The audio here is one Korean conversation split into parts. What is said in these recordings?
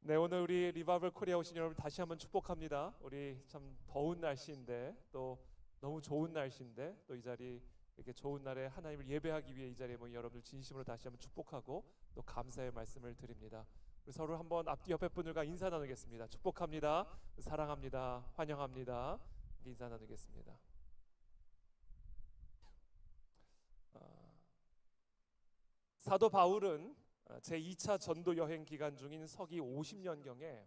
네, 오늘 우리 리바이벌 코리아 오신 여러분 다시 한번 축복합니다. 우리 참 더운 날씨인데 또 너무 좋은 날씨인데 또 이 자리 이렇게 좋은 날에 하나님을 예배하기 위해 이 자리에 모인 여러분들 진심으로 다시 한번 축복하고 또 감사의 말씀을 드립니다. 우리 서로 한번 앞뒤 옆에 분들과 인사 나누겠습니다. 축복합니다. 사랑합니다. 환영합니다. 인사 나누겠습니다. 사도 바울은 제2차 전도 여행 기간 중인 서기 50년경에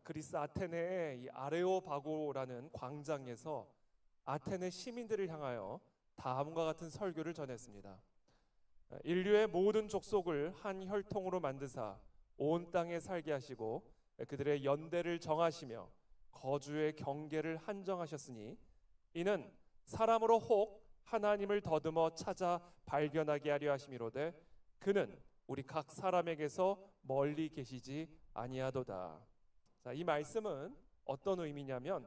그리스 아테네의 이 아레오바고라는 광장에서 아테네 시민들을 향하여 다음과 같은 설교를 전했습니다. 인류의 모든 족속을 한 혈통으로 만드사 온 땅에 살게 하시고 그들의 연대를 정하시며 거주의 경계를 한정하셨으니 이는 사람으로 혹 하나님을 더듬어 찾아 발견하게 하려 하심이로되 그는 우리 각 사람에게서 멀리 계시지 아니하도다. 자, 이 말씀은 어떤 의미냐면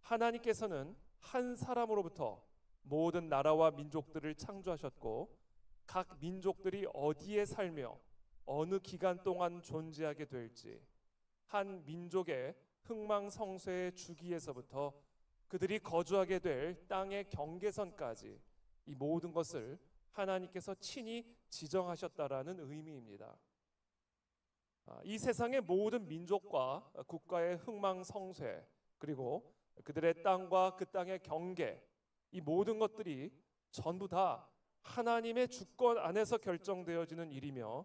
하나님께서는 한 사람으로부터 모든 나라와 민족들을 창조하셨고 각 민족들이 어디에 살며 어느 기간 동안 존재하게 될지 한 민족의 흥망성쇠의 주기에서부터 그들이 거주하게 될 땅의 경계선까지 이 모든 것을 하나님께서 친히 지정하셨다라는 의미입니다. 이 세상의 모든 민족과 국가의 흥망성쇠 그리고 그들의 땅과 그 땅의 경계 이 모든 것들이 전부 다 하나님의 주권 안에서 결정되어지는 일이며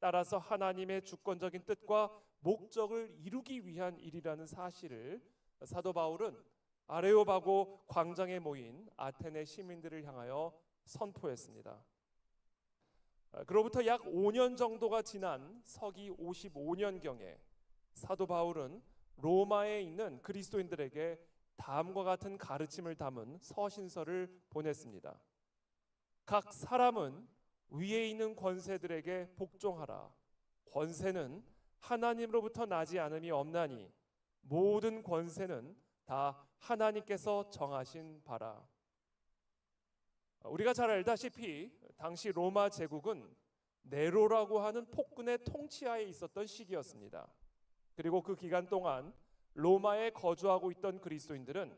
따라서 하나님의 주권적인 뜻과 목적을 이루기 위한 일이라는 사실을 사도 바울은 아레오바고 광장에 모인 아테네 시민들을 향하여 선포했습니다. 그로부터 약 5년 정도가 지난 서기 55년경에 사도 바울은 로마에 있는 그리스도인들에게 다음과 같은 가르침을 담은 서신서를 보냈습니다. 각 사람은 위에 있는 권세들에게 복종하라. 권세는 하나님으로부터 나지 않음이 없나니 모든 권세는 다 하나님께서 정하신 바라. 우리가 잘 알다시피 당시 로마 제국은 네로라고 하는 폭군의 통치하에 있었던 시기였습니다. 그리고 그 기간 동안 로마에 거주하고 있던 그리스도인들은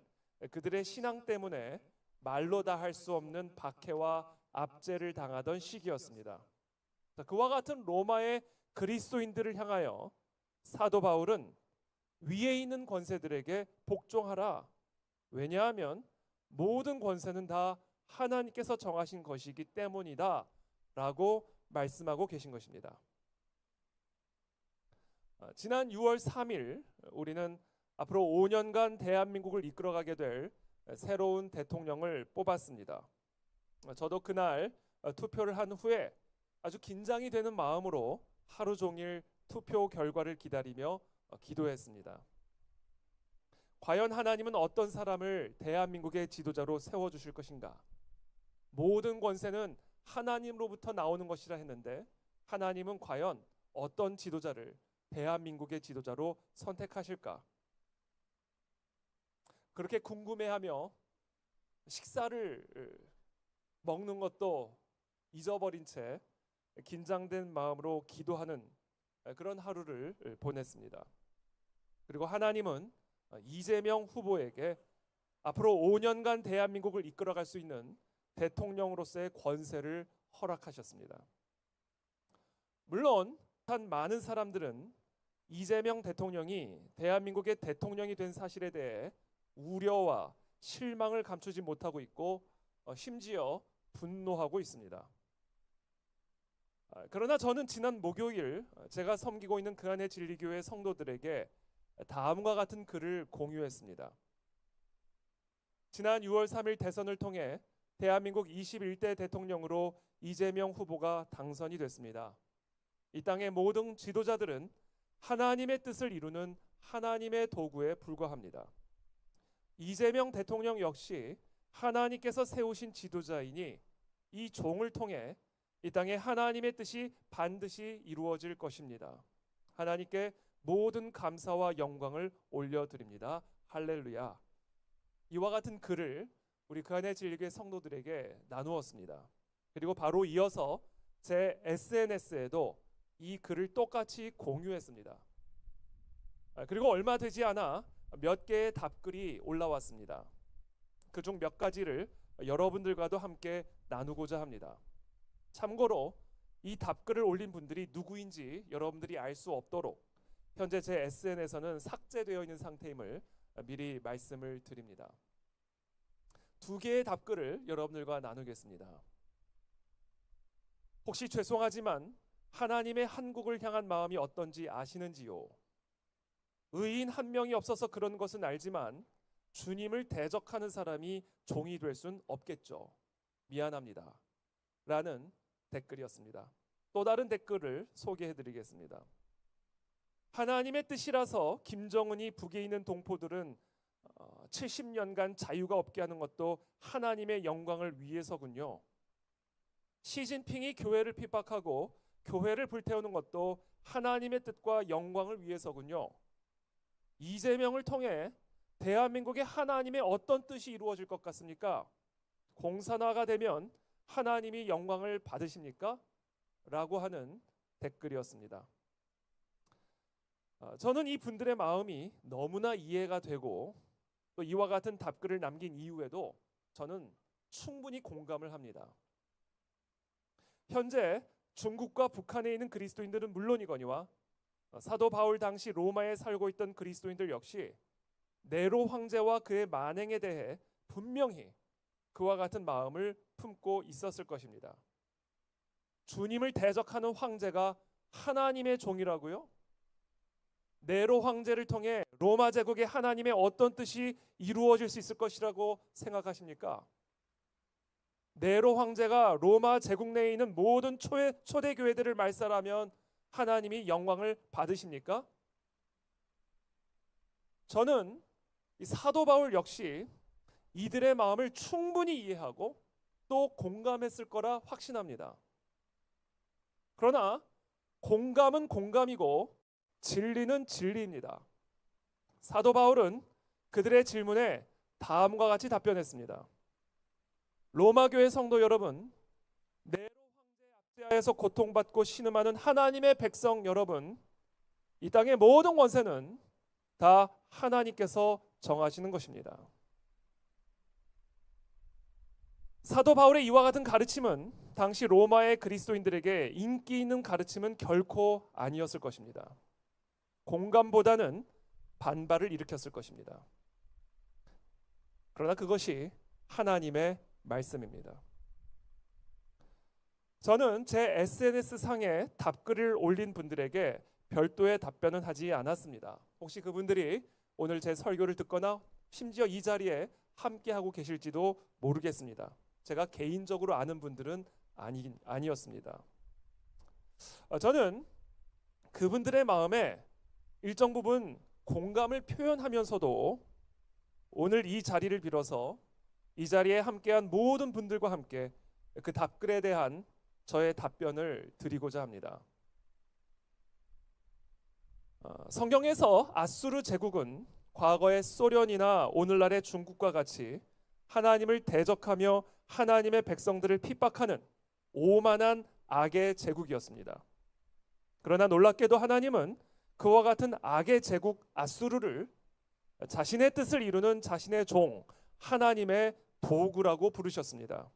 그들의 신앙 때문에 말로 다 할 수 없는 박해와 압제를 당하던 시기였습니다. 그와 같은 로마의 그리스도인들을 향하여 사도 바울은 위에 있는 권세들에게 복종하라. 왜냐하면 모든 권세는 다 하나님께서 정하신 것이기 때문이다 라고 말씀하고 계신 것입니다. 지난 6월 3일 우리는 앞으로 5년간 대한민국을 이끌어가게 될 새로운 대통령을 뽑았습니다. 저도 그날 투표를 한 후에 아주 긴장이 되는 마음으로 하루 종일 투표 결과를 기다리며 기도했습니다. 과연 하나님은 어떤 사람을 대한민국의 지도자로 세워주실 것인가? 모든 권세는 하나님으로부터 나오는 것이라 했는데 하나님은 과연 어떤 지도자를 대한민국의 지도자로 선택하실까? 그렇게 궁금해하며 식사를 먹는 것도 잊어버린 채 긴장된 마음으로 기도하는 그런 하루를 보냈습니다. 그리고 하나님은 이재명 후보에게 앞으로 5년간 대한민국을 이끌어갈 수 있는 대통령으로서의 권세를 허락하셨습니다. 물론 한 많은 사람들은 이재명 대통령이 대한민국의 대통령이 된 사실에 대해 우려와 실망을 감추지 못하고 있고 심지어 분노하고 있습니다. 그러나 저는 지난 목요일 제가 섬기고 있는 그안의 진리교회 성도들에게 다음과 같은 글을 공유했습니다. 지난 6월 3일 대선을 통해 대한민국 21대 대통령으로 이재명 후보가 당선이 됐습니다. 이 땅의 모든 지도자들은 하나님의 뜻을 이루는 하나님의 도구에 불과합니다. 이재명 대통령 역시 하나님께서 세우신 지도자이니 이 종을 통해 이 땅에 하나님의 뜻이 반드시 이루어질 것입니다. 하나님께 모든 감사와 영광을 올려드립니다. 할렐루야. 이와 같은 글을 우리 그안의 진리교회 성도들에게 나누었습니다. 그리고 바로 이어서 제 SNS에도 이 글을 똑같이 공유했습니다. 그리고 얼마 되지 않아 몇 개의 답글이 올라왔습니다. 그중 몇 가지를 여러분들과도 함께 나누고자 합니다. 참고로 이 답글을 올린 분들이 누구인지 여러분들이 알 수 없도록 현재 제 SNS에서는 삭제되어 있는 상태임을 미리 말씀을 드립니다. 두 개의 답글을 여러분들과 나누겠습니다. 혹시 죄송하지만 하나님의 한국을 향한 마음이 어떤지 아시는지요? 의인 한 명이 없어서 그런 것은 알지만 주님을 대적하는 사람이 종이 될 순 없겠죠. 미안합니다. 라는 댓글이었습니다. 또 다른 댓글을 소개해 드리겠습니다. 하나님의 뜻이라서 김정은이 북에 있는 동포들은 70년간 자유가 없게 하는 것도 하나님의 영광을 위해서군요. 시진핑이 교회를 핍박하고 교회를 불태우는 것도 하나님의 뜻과 영광을 위해서군요. 이재명을 통해 대한민국의 하나님의 어떤 뜻이 이루어질 것 같습니까? 공산화가 되면 하나님이 영광을 받으십니까? 라고 하는 댓글이었습니다. 저는 이 분들의 마음이 너무나 이해가 되고 또 이와 같은 답글을 남긴 이후에도 저는 충분히 공감을 합니다. 현재 중국과 북한에 있는 그리스도인들은 물론이거니와 사도 바울 당시 로마에 살고 있던 그리스도인들 역시 네로 황제와 그의 만행에 대해 분명히 그와 같은 마음을 품고 있었을 것입니다. 주님을 대적하는 황제가 하나님의 종이라고요? 네로 황제를 통해 로마 제국의 하나님의 어떤 뜻이 이루어질 수 있을 것이라고 생각하십니까? 네로 황제가 로마 제국 내에 있는 모든 초대 교회들을 말살하면 하나님이 영광을 받으십니까? 저는 이 사도 바울 역시 이들의 마음을 충분히 이해하고 또 공감했을 거라 확신합니다. 그러나 공감은 공감이고 진리는 진리입니다. 사도 바울은 그들의 질문에 다음과 같이 답변했습니다. 로마 교회 성도 여러분, 네로 황제의 압제하에서 고통받고 신음하는 하나님의 백성 여러분, 이 땅의 모든 권세는 다 하나님께서 정하시는 것입니다. 사도 바울의 이와 같은 가르침은 당시 로마의 그리스도인들에게 인기 있는 가르침은 결코 아니었을 것입니다. 공감보다는 반발을 일으켰을 것입니다. 그러나 그것이 하나님의 말씀입니다. 저는 제 SNS 상에 답글을 올린 분들에게 별도의 답변은 하지 않았습니다. 혹시 그분들이 오늘 제 설교를 듣거나 심지어 이 자리에 함께하고 계실지도 모르겠습니다. 제가 개인적으로 아는 분들은 아니었습니다. 저는 그분들의 마음에 일정 부분 공감을 표현하면서도 오늘 이 자리를 빌어서 이 자리에 함께한 모든 분들과 함께 그 답글에 대한 저의 답변을 드리고자 합니다. 성경에서 아수르 제국은 과거의 소련이나 오늘날의 중국과 같이 하나님을 대적하며 하나님의 백성들을 핍박하는 오만한 악의 제국이었습니다. 그러나 놀랍게도 하나님은 그와 같은 악의 제국 아수르를 자신의 뜻을 이루는 자신의 종 하나님의 도구라고 부르셨습니다.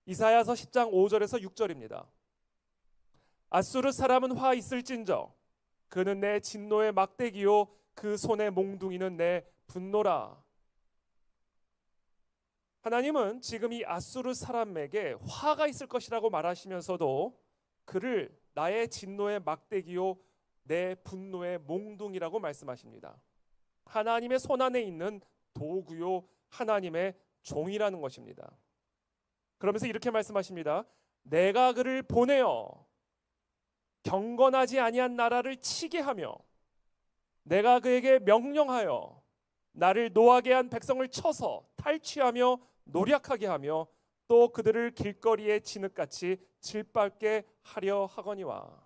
이사야서 10장 5절에서 6절입니다. 아수르 사람은 화 있을진저 그는 내 진노의 막대기요 그 손의 몽둥이는 내 분노라. 하나님은 지금 이 아수르 사람에게 화가 있을 것이라고 말하시면서도 그를 나의 진노의 막대기요 내 분노의 몽둥이라고 말씀하십니다. 하나님의 손 안에 있는 도구요 하나님의 종이라는 것입니다. 그러면서 이렇게 말씀하십니다. 내가 그를 보내어 경건하지 아니한 나라를 치게 하며 내가 그에게 명령하여 나를 노하게 한 백성을 쳐서 탈취하며 노략하게 하며 또 그들을 길거리에 진흙같이 질밟게 하려 하거니와.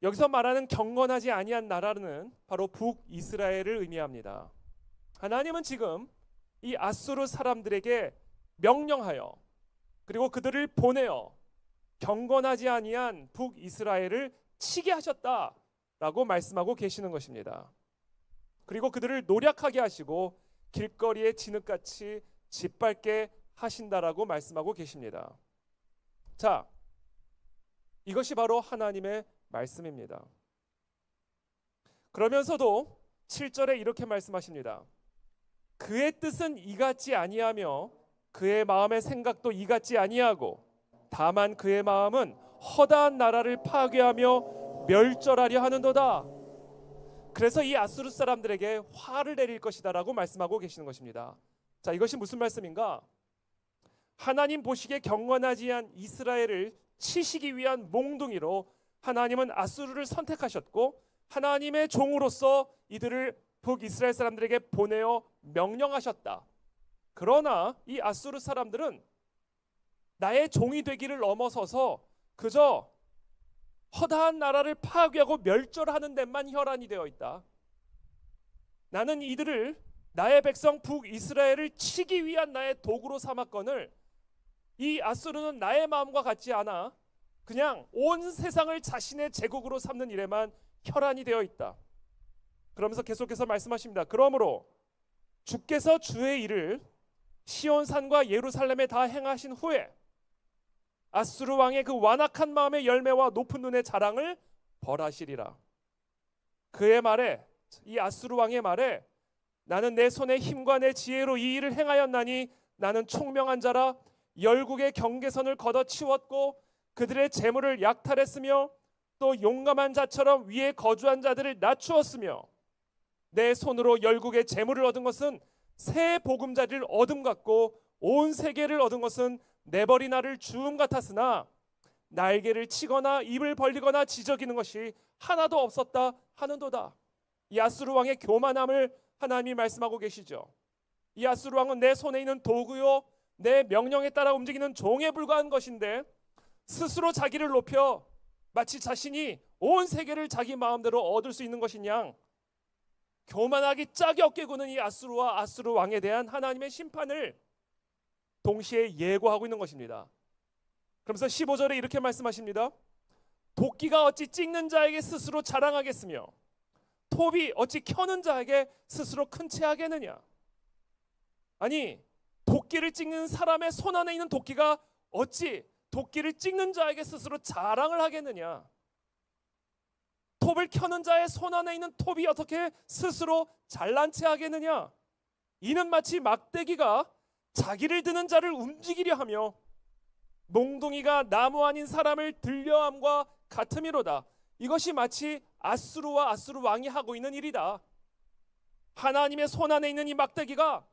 여기서 말하는 경건하지 아니한 나라는 바로 북이스라엘을 의미합니다. 하나님은 지금 이 아수르 사람들에게 명령하여 그리고 그들을 보내어 경건하지 아니한 북이스라엘을 치게 하셨다. 라고 말씀하고 계시는 것입니다. 그리고 그들을 노략하게 하시고 길거리에 진흙같이 짓밟게 하신다라고 말씀하고 계십니다. 자, 이것이 바로 하나님의 말씀입니다. 그러면서도 7절에 이렇게 말씀하십니다. 그의 뜻은 이같지 아니하며 그의 마음의 생각도 이같지 아니하고 다만 그의 마음은 허다한 나라를 파괴하며 멸절하려 하는도다. 그래서 이 아수르 사람들에게 화를 내릴 것이다 라고 말씀하고 계시는 것입니다. 자, 이것이 무슨 말씀인가? 하나님 보시기에 경건하지 않은 이스라엘을 치시기 위한 몽둥이로 하나님은 아수르를 선택하셨고 하나님의 종으로서 이들을 북이스라엘 사람들에게 보내어 명령하셨다. 그러나 이 아수르 사람들은 나의 종이 되기를 넘어서서 그저 허다한 나라를 파괴하고 멸절하는 데만 혈안이 되어 있다. 나는 이들을 나의 백성 북이스라엘을 치기 위한 나의 도구로 삼았거늘 이 아수르는 나의 마음과 같지 않아 그냥 온 세상을 자신의 제국으로 삼는 일에만 혈안이 되어 있다. 그러면서 계속해서 말씀하십니다. 그러므로 주께서 주의 일을 시온산과 예루살렘에 다 행하신 후에 아수르 왕의 그 완악한 마음의 열매와 높은 눈의 자랑을 벌하시리라. 그의 말에, 이 아수르 왕의 말에 나는 내 손의 힘과 내 지혜로 이 일을 행하였나니 나는 총명한 자라. 열국의 경계선을 걷어치웠고 그들의 재물을 약탈했으며 또 용감한 자처럼 위에 거주한 자들을 낮추었으며 내 손으로 열국의 재물을 얻은 것은 새 보금자리를 얻음 같고 온 세계를 얻은 것은 내버린 알을 주음 같았으나 날개를 치거나 입을 벌리거나 지저귀는 것이 하나도 없었다 하는도다. 이 아수르 왕의 교만함을 하나님이 말씀하고 계시죠. 이 아수르 왕은 내 손에 있는 도구요 내 명령에 따라 움직이는 종에 불과한 것인데 스스로 자기를 높여 마치 자신이 온 세계를 자기 마음대로 얻을 수 있는 것이냐 교만하기 짝이 없게 구는 이 아수르와 아수르 왕에 대한 하나님의 심판을 동시에 예고하고 있는 것입니다. 그러면서 15절에 이렇게 말씀하십니다. 도끼가 어찌 찍는 자에게 스스로 자랑하겠으며 톱이 어찌 켜는 자에게 스스로 큰 체하겠느냐. 아니 도끼를 찍는 사람의 손 안에 있는 도끼가 어찌 도끼를 찍는 자에게 스스로 자랑을 하겠느냐. 톱을 켜는 자의 손 안에 있는 톱이 어떻게 스스로 잘난 체 하겠느냐. 이는 마치 막대기가 자기를 드는 자를 움직이려 하며 몽둥이가 나무 아닌 사람을 들려함과 같음이로다. 이것이 마치 아수르와 아수르 왕이 하고 있는 일이다. 하나님의 손 안에 있는 이 막대기가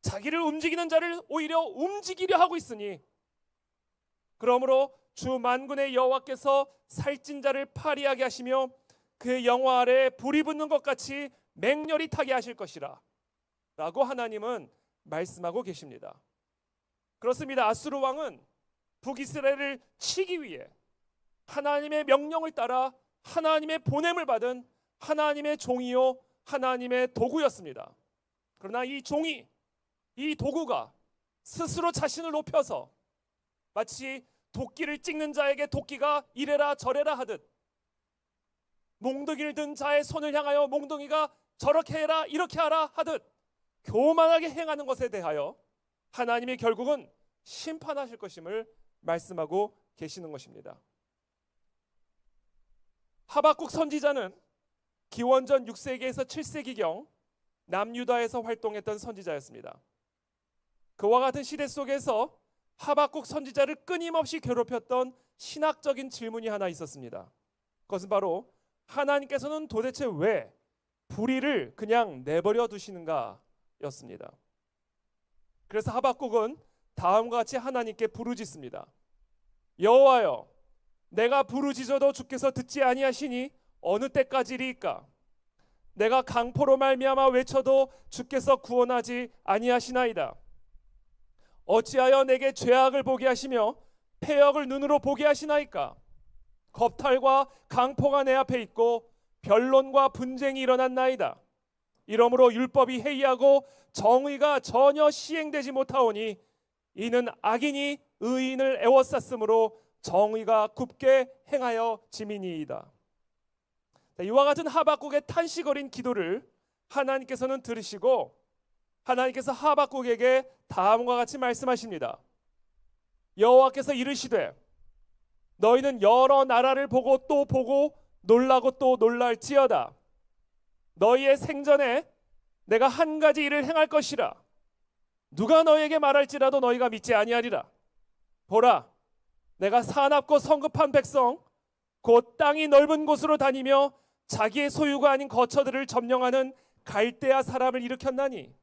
자기를 움직이는 자를 오히려 움직이려 하고 있으니 그러므로 주 만군의 여호와께서 살찐 자를 파리하게 하시며 그의 영화 아래에 불이 붙는 것 같이 맹렬히 타게 하실 것이라 라고 하나님은 말씀하고 계십니다. 그렇습니다. 아수르 왕은 북이스라엘을 치기 위해 하나님의 명령을 따라 하나님의 보냄을 받은 하나님의 종이요 하나님의 도구였습니다. 그러나 이 종이 이 도구가 스스로 자신을 높여서 마치 도끼를 찍는 자에게 도끼가 이래라 저래라 하듯 몽둥이를 든 자의 손을 향하여 몽둥이가 저렇게 해라 이렇게 하라 하듯 교만하게 행하는 것에 대하여 하나님이 결국은 심판하실 것임을 말씀하고 계시는 것입니다. 하박국 선지자는 기원전 6세기에서 7세기경 남유다에서 활동했던 선지자였습니다. 그와 같은 시대 속에서 하박국 선지자를 끊임없이 괴롭혔던 신학적인 질문이 하나 있었습니다. 그것은 바로 하나님께서는 도대체 왜 불의를 그냥 내버려 두시는가 였습니다. 그래서 하박국은 다음과 같이 하나님께 부르짖습니다. 여호와여, 내가 부르짖어도 주께서 듣지 아니하시니 어느 때까지리이까? 내가 강포로 말미암아 외쳐도 주께서 구원하지 아니하시나이다. 어찌하여 내게 죄악을 보게 하시며 패역을 눈으로 보게 하시나이까? 겁탈과 강포가 내 앞에 있고 변론과 분쟁이 일어났나이다. 이러므로 율법이 해이하고 정의가 전혀 시행되지 못하오니 이는 악인이 의인을 애워쌌으므로 정의가 굽게 행하여 지민이이다. 이와 같은 하박국의 탄식 어린 기도를 하나님께서는 들으시고 하나님께서 하박국에게 다음과 같이 말씀하십니다. 여호와께서 이르시되 너희는 여러 나라를 보고 또 보고 놀라고 또 놀랄지어다. 너희의 생전에 내가 한 가지 일을 행할 것이라. 누가 너희에게 말할지라도 너희가 믿지 아니하리라. 보라, 내가 사납고 성급한 백성 곧 땅이 넓은 곳으로 다니며 자기의 소유가 아닌 거처들을 점령하는 갈대아 사람을 일으켰나니,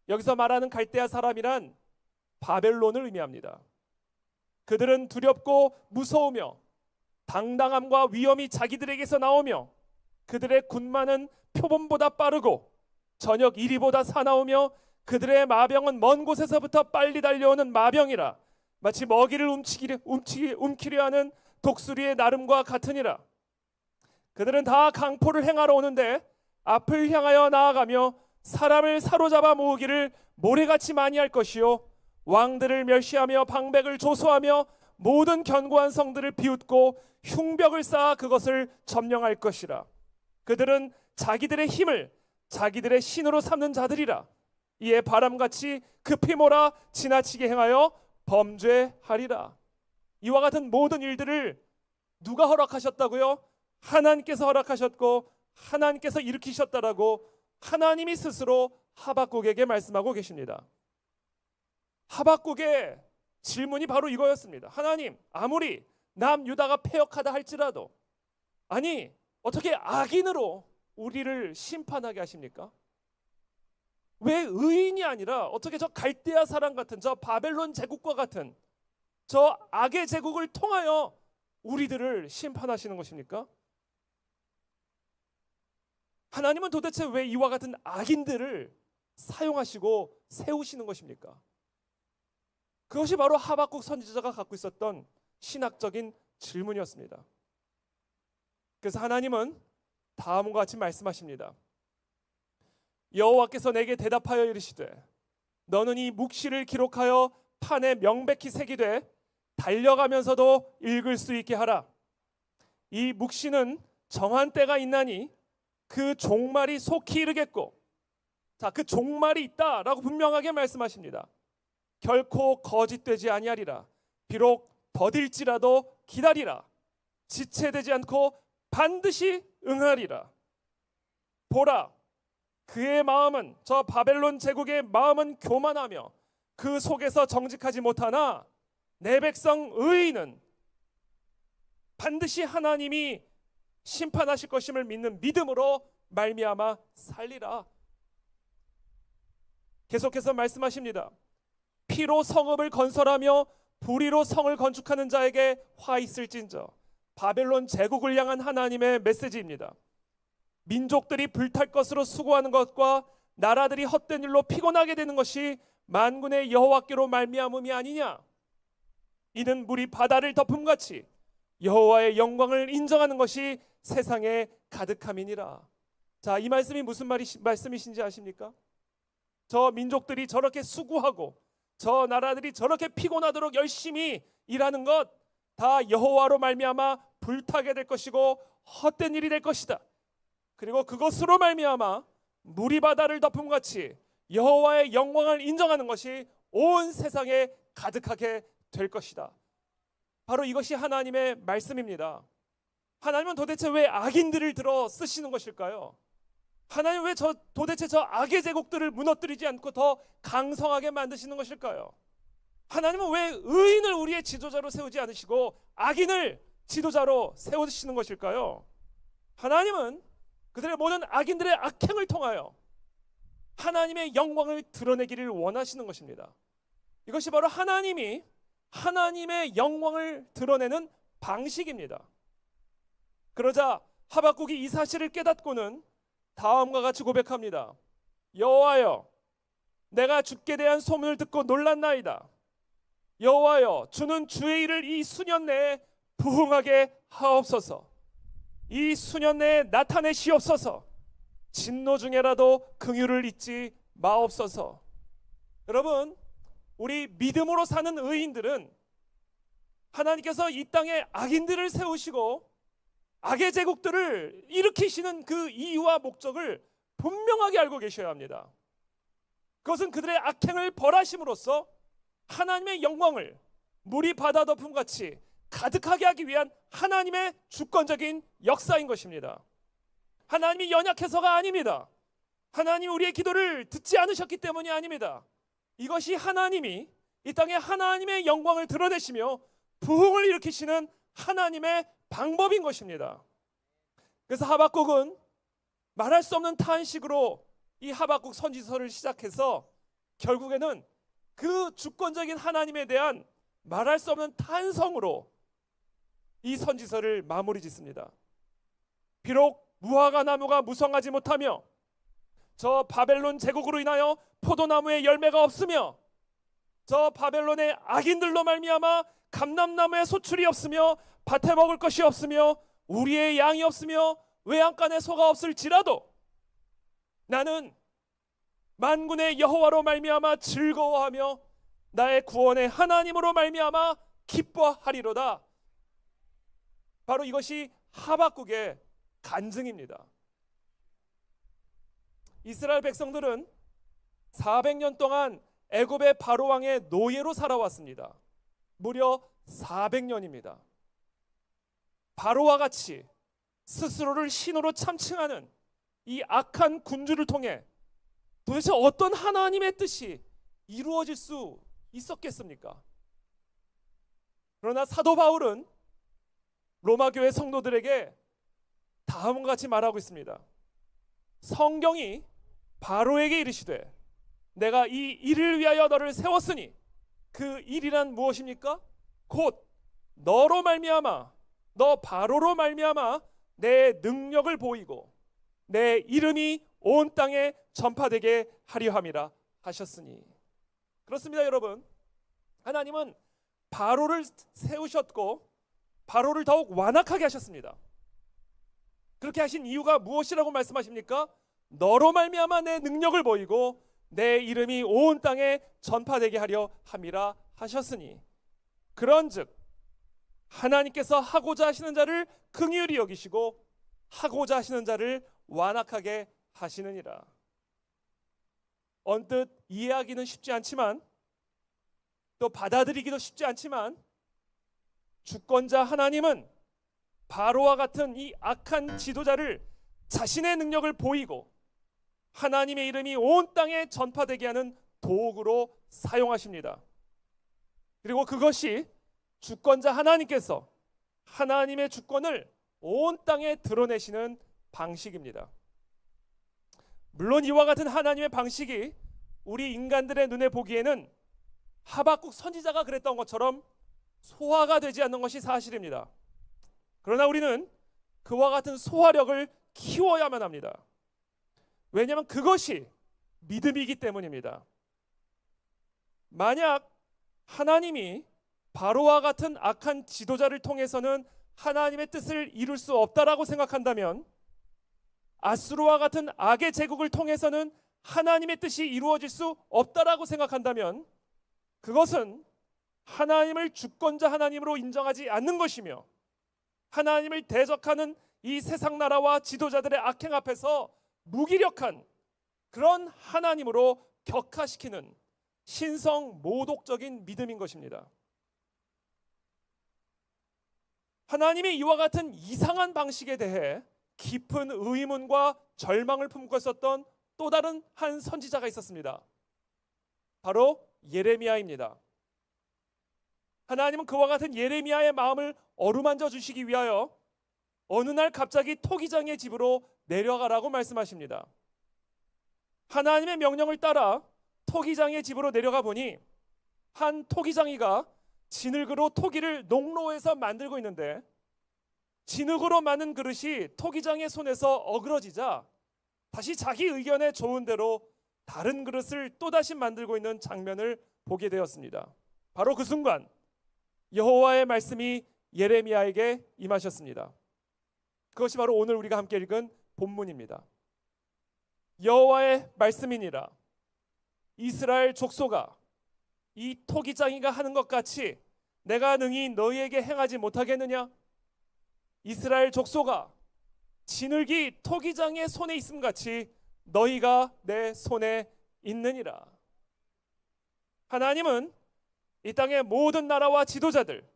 여기서 말하는 갈대아 사람이란 바벨론을 의미합니다. 그들은 두렵고 무서우며 당당함과 위엄이 자기들에게서 나오며 그들의 군마는 표범보다 빠르고 저녁 이리보다 사나우며 그들의 마병은 먼 곳에서부터 빨리 달려오는 마병이라. 마치 먹이를 움키려 하는 독수리의 나름과 같으니라. 그들은 다 강포를 행하러 오는데 앞을 향하여 나아가며 사람을 사로잡아 모으기를 모래같이 많이 할 것이요 왕들을 멸시하며 방백을 조소하며 모든 견고한 성들을 비웃고 흉벽을 쌓아 그것을 점령할 것이라. 그들은 자기들의 힘을 자기들의 신으로 삼는 자들이라. 이에 바람같이 급히 몰아 지나치게 행하여 범죄하리라. 이와 같은 모든 일들을 누가 허락하셨다고요? 하나님께서 허락하셨고 하나님께서 일으키셨다라고 하나님이 스스로 하박국에게 말씀하고 계십니다. 하박국의 질문이 바로 이거였습니다. 하나님, 아무리 남유다가 패역하다 할지라도 아니 어떻게 악인으로 우리를 심판하게 하십니까? 왜 의인이 아니라 어떻게 저 갈대아 사람 같은 저 바벨론 제국과 같은 저 악의 제국을 통하여 우리들을 심판하시는 것입니까? 하나님은 도대체 왜 이와 같은 악인들을 사용하시고 세우시는 것입니까? 그것이 바로 하박국 선지자가 갖고 있었던 신학적인 질문이었습니다. 그래서 하나님은 다음과 같이 말씀하십니다. 여호와께서 내게 대답하여 이르시되 너는 이 묵시를 기록하여 판에 명백히 새기되 달려가면서도 읽을 수 있게 하라. 이 묵시는 정한 때가 있나니 그 종말이 속히 이르겠고, 자, 그 종말이 있다라고 분명하게 말씀하십니다. 결코 거짓되지 아니하리라. 비록 더딜지라도 기다리라. 지체되지 않고 반드시 응하리라. 보라, 그의 마음은, 저 바벨론 제국의 마음은 교만하며 그 속에서 정직하지 못하나 내 백성 의인은 반드시 하나님이 심판하실 것임을 믿는 믿음으로 말미암아 살리라. 계속해서 말씀하십니다. 피로 성읍을 건설하며 불의로 성을 건축하는 자에게 화 있을진저. 바벨론 제국을 향한 하나님의 메시지입니다. 민족들이 불탈 것으로 수고하는 것과 나라들이 헛된 일로 피곤하게 되는 것이 만군의 여호와께로 말미암음이 아니냐. 이는 물이 바다를 덮음같이 여호와의 영광을 인정하는 것이 세상에 가득함이니라. 자, 이 말씀이 무슨 말씀이신지 아십니까? 저 민족들이 저렇게 수고하고 저 나라들이 저렇게 피곤하도록 열심히 일하는 것 다 여호와로 말미암아 불타게 될 것이고 헛된 일이 될 것이다. 그리고 그것으로 말미암아 물이 바다를 덮음같이 여호와의 영광을 인정하는 것이 온 세상에 가득하게 될 것이다. 바로 이것이 하나님의 말씀입니다. 하나님은 도대체 왜 악인들을 들어 쓰시는 것일까요? 하나님 왜 도대체 저 악의 제국들을 무너뜨리지 않고 더 강성하게 만드시는 것일까요? 하나님은 왜 의인을 우리의 지도자로 세우지 않으시고 악인을 지도자로 세우시는 것일까요? 하나님은 그들의 모든 악인들의 악행을 통하여 하나님의 영광을 드러내기를 원하시는 것입니다. 이것이 바로 하나님이 하나님의 영광을 드러내는 방식입니다. 그러자 하박국이 이 사실을 깨닫고는 다음과 같이 고백합니다. 여호와여, 내가 주께 대한 소문을 듣고 놀랐나이다. 여호와여, 주는 주의 일을 이 수년 내에 부흥하게 하옵소서. 이 수년 내에 나타내시옵소서. 진노 중에라도 긍휼을 잊지 마옵소서. 여러분, 우리 믿음으로 사는 의인들은 하나님께서 이 땅에 악인들을 세우시고 악의 제국들을 일으키시는 그 이유와 목적을 분명하게 알고 계셔야 합니다. 그것은 그들의 악행을 벌하심으로써 하나님의 영광을 물이 바다 덮음 같이 가득하게 하기 위한 하나님의 주권적인 역사인 것입니다. 하나님이 연약해서가 아닙니다. 하나님이 우리의 기도를 듣지 않으셨기 때문이 아닙니다. 이것이 하나님이 이 땅에 하나님의 영광을 드러내시며 부흥을 일으키시는 하나님의 방법인 것입니다. 그래서 하박국은 말할 수 없는 탄식으로 이 하박국 선지서를 시작해서 결국에는 그 주권적인 하나님에 대한 말할 수 없는 탄성으로 이 선지서를 마무리 짓습니다. 비록 무화과 나무가 무성하지 못하며 저 바벨론 제국으로 인하여 포도나무에 열매가 없으며 저 바벨론의 악인들로 말미암아 감람나무에 소출이 없으며 밭에 먹을 것이 없으며 우리의 양이 없으며 외양간에 소가 없을지라도 나는 만군의 여호와로 말미암아 즐거워하며 나의 구원의 하나님으로 말미암아 기뻐하리로다. 바로 이것이 하박국의 간증입니다. 이스라엘 백성들은 400년 동안 애굽의 바로 왕의 노예로 살아왔습니다. 무려 400년입니다. 바로와 같이 스스로를 신으로 참칭하는 이 악한 군주를 통해 도대체 어떤 하나님의 뜻이 이루어질 수 있었겠습니까? 그러나 사도 바울은 로마 교회 성도들에게 다음과 같이 말하고 있습니다. 성경이 바로에게 이르시되 내가 이 일을 위하여 너를 세웠으니 그 일이란 무엇입니까? 곧 너로 말미암아 너 바로로 말미암아 내 능력을 보이고 내 이름이 온 땅에 전파되게 하려 함이라 하셨으니. 그렇습니다, 여러분. 하나님은 바로를 세우셨고 바로를 더욱 완악하게 하셨습니다. 그렇게 하신 이유가 무엇이라고 말씀하십니까? 너로 말미암아 내 능력을 보이고 내 이름이 온 땅에 전파되게 하려 함이라 하셨으니. 그런즉 하나님께서 하고자 하시는 자를 긍휼히 여기시고 하고자 하시는 자를 완악하게 하시느니라. 언뜻 이해하기는 쉽지 않지만 또 받아들이기도 쉽지 않지만 주권자 하나님은 바로와 같은 이 악한 지도자를 자신의 능력을 보이고 하나님의 이름이 온 땅에 전파되게 하는 도구로 사용하십니다. 그리고 그것이 주권자 하나님께서 하나님의 주권을 온 땅에 드러내시는 방식입니다. 물론 이와 같은 하나님의 방식이 우리 인간들의 눈에 보기에는 하박국 선지자가 그랬던 것처럼 소화가 되지 않는 것이 사실입니다. 그러나 우리는 그와 같은 소화력을 키워야만 합니다. 왜냐하면 그것이 믿음이기 때문입니다. 만약 하나님이 바로와 같은 악한 지도자를 통해서는 하나님의 뜻을 이룰 수 없다라고 생각한다면, 아수르와 같은 악의 제국을 통해서는 하나님의 뜻이 이루어질 수 없다라고 생각한다면 그것은 하나님을 주권자 하나님으로 인정하지 않는 것이며 하나님을 대적하는 이 세상 나라와 지도자들의 악행 앞에서 무기력한 그런 하나님으로 격하시키는 신성 모독적인 믿음인 것입니다. 하나님이 이와 같은 이상한 방식에 대해 깊은 의문과 절망을 품고 있었던 또 다른 한 선지자가 있었습니다. 바로 예레미야입니다. 하나님은 그와 같은 예레미야의 마음을 어루만져 주시기 위하여 어느 날 갑자기 토기장의 집으로 내려가라고 말씀하십니다. 하나님의 명령을 따라 토기장의 집으로 내려가 보니 한 토기장이가 진흙으로 토기를 농로에서 만들고 있는데 진흙으로 만든 그릇이 토기장의 손에서 어그러지자 다시 자기 의견에 좋은 대로 다른 그릇을 또다시 만들고 있는 장면을 보게 되었습니다. 바로 그 순간 여호와의 말씀이 예레미야에게 임하셨습니다. 그것이 바로 오늘 우리가 함께 읽은 본문입니다. 여호와의 말씀이니라. 이스라엘 족속아, 이 토기장이가 하는 것 같이 내가 능히 너희에게 행하지 못하겠느냐? 이스라엘 족속아, 진흙이 토기장의 손에 있음 같이 너희가 내 손에 있느니라. 하나님은 이 땅의 모든 나라와 지도자들,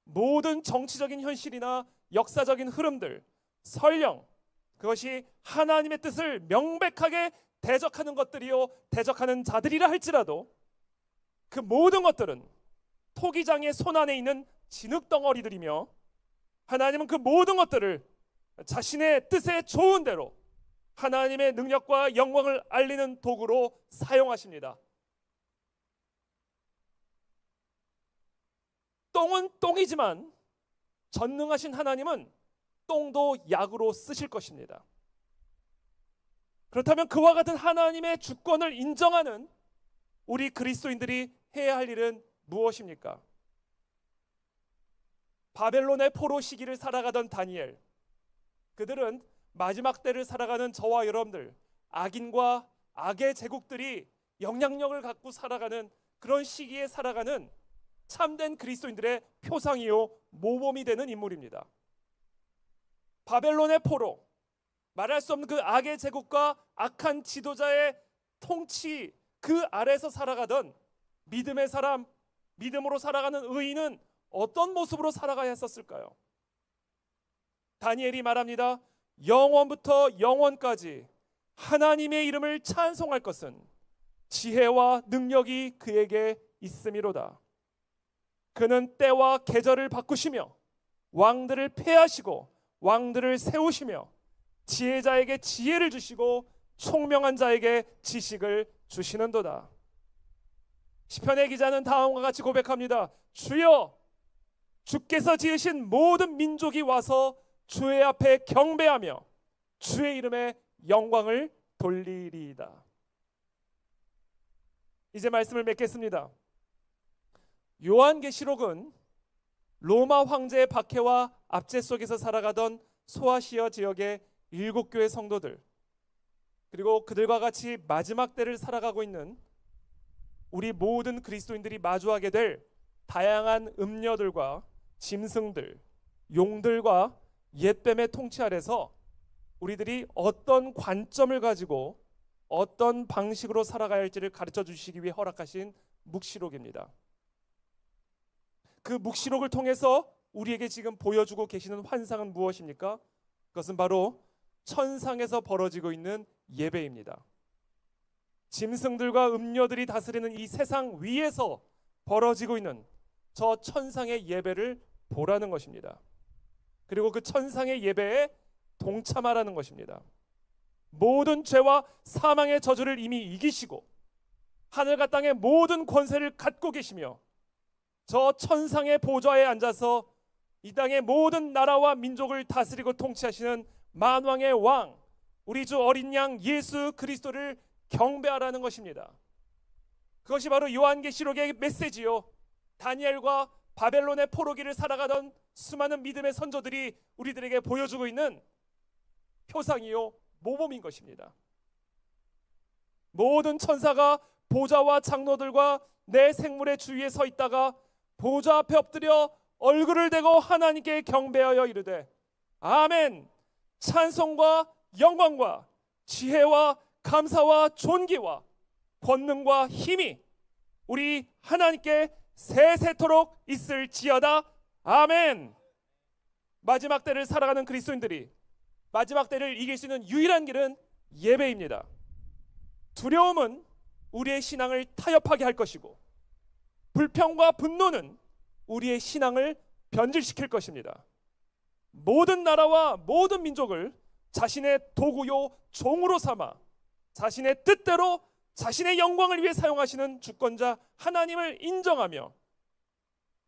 모든 정치적인 현실이나 역사적인 흐름들, 설령 그것이 하나님의 뜻을 명백하게 대적하는 것들이요 대적하는 자들이라 할지라도 그 모든 것들은 토기장의 손 안에 있는 진흙덩어리들이며, 하나님은 그 모든 것들을 자신의 뜻에 좋은 대로 하나님의 능력과 영광을 알리는 도구로 사용하십니다. 똥은 똥이지만 전능하신 하나님은 똥도 약으로 쓰실 것입니다. 그렇다면 그와 같은 하나님의 주권을 인정하는 우리 그리스도인들이 해야 할 일은 무엇입니까? 바벨론의 포로 시기를 살아가던 다니엘, 그들은 마지막 때를 살아가는 저와 여러분들, 악인과 악의 제국들이 영향력을 갖고 살아가는 그런 시기에 살아가는 참된 그리스도인들의 표상이요 모범이 되는 인물입니다. 바벨론의 포로, 말할 수 없는 그 악의 제국과 악한 지도자의 통치 그 아래에서 살아가던 믿음의 사람, 믿음으로 살아가는 의인은 어떤 모습으로 살아가야 했었을까요? 다니엘이 말합니다. 영원부터 영원까지 하나님의 이름을 찬송할 것은 지혜와 능력이 그에게 있음이로다. 그는 때와 계절을 바꾸시며 왕들을 패하시고 왕들을 세우시며 지혜자에게 지혜를 주시고 총명한 자에게 지식을 주시는도다. 시편의 기자는 다음과 같이 고백합니다. 주여, 주께서 지으신 모든 민족이 와서 주의 앞에 경배하며 주의 이름에 영광을 돌리리이다. 이제 말씀을 맺겠습니다. 요한계시록은 로마 황제의 박해와 압제 속에서 살아가던 소아시아 지역의 7교회 성도들, 그리고 그들과 같이 마지막 때를 살아가고 있는 우리 모든 그리스도인들이 마주하게 될 다양한 음녀들과 짐승들, 용들과 옛뱀의 통치 아래서 우리들이 어떤 관점을 가지고 어떤 방식으로 살아가야 할지를 가르쳐 주시기 위해 허락하신 묵시록입니다. 그 묵시록을 통해서 우리에게 지금 보여주고 계시는 환상은 무엇입니까? 그것은 바로 천상에서 벌어지고 있는 예배입니다. 짐승들과 음녀들이 다스리는 이 세상 위에서 벌어지고 있는 저 천상의 예배를 보라는 것입니다. 그리고 그 천상의 예배에 동참하라는 것입니다. 모든 죄와 사망의 저주를 이미 이기시고 하늘과 땅의 모든 권세를 갖고 계시며 저 천상의 보좌에 앉아서 이 땅의 모든 나라와 민족을 다스리고 통치하시는 만왕의 왕, 우리 주 어린 양 예수 그리스도를 경배하라는 것입니다. 그것이 바로 요한계시록의 메시지요, 다니엘과 바벨론의 포로기를 살아가던 수많은 믿음의 선조들이 우리들에게 보여주고 있는 표상이요 모범인 것입니다. 모든 천사가 보좌와 장로들과 내 생물의 주위에 서 있다가 보좌 앞에 엎드려 얼굴을 대고 하나님께 경배하여 이르되 아멘, 찬송과 영광과 지혜와 감사와 존귀와 권능과 힘이 우리 하나님께 세세토록 있을지어다. 아멘. 마지막 때를 살아가는 그리스도인들이 마지막 때를 이길 수 있는 유일한 길은 예배입니다. 두려움은 우리의 신앙을 타협하게 할 것이고 불평과 분노는 우리의 신앙을 변질시킬 것입니다. 모든 나라와 모든 민족을 자신의 도구요 종으로 삼아 자신의 뜻대로 자신의 영광을 위해 사용하시는 주권자 하나님을 인정하며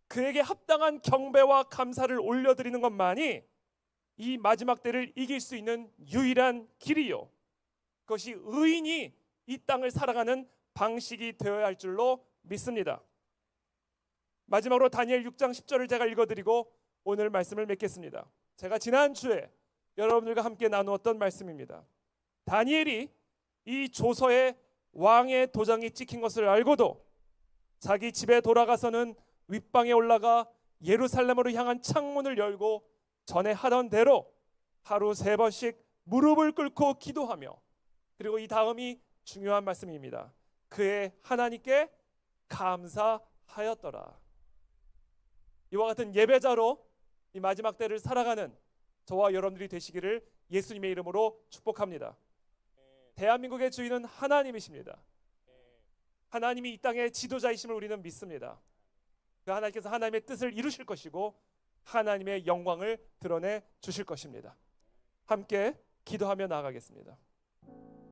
그에게 합당한 경배와 감사를 올려드리는 것만이 이 마지막 때를 이길 수 있는 유일한 길이요, 그것이 의인이 이 땅을 살아가는 방식이 되어야 할 줄로 믿습니다. 마지막으로 다니엘 6장 10절을 제가 읽어드리고 오늘 말씀을 맺겠습니다. 제가 지난주에 여러분들과 함께 나누었던 말씀입니다. 다니엘이 이 조서에 왕의 도장이 찍힌 것을 알고도 자기 집에 돌아가서는 윗방에 올라가 예루살렘으로 향한 창문을 열고 전에 하던 대로 하루 3번씩 무릎을 꿇고 기도하며, 그리고 이 다음이 중요한 말씀입니다. 그의 하나님께 감사하였더라. 이와 같은 예배자로 이 마지막 때를 살아가는 저와 여러분들이 되시기를 예수님의 이름으로 축복합니다. 대한민국의 주인은 하나님이십니다. 하나님이 이 땅의 지도자이심을 우리는 믿습니다. 그 하나님께서 하나님의 뜻을 이루실 것이고 하나님의 영광을 드러내 주실 것입니다. 함께 기도하며 나아가겠습니다.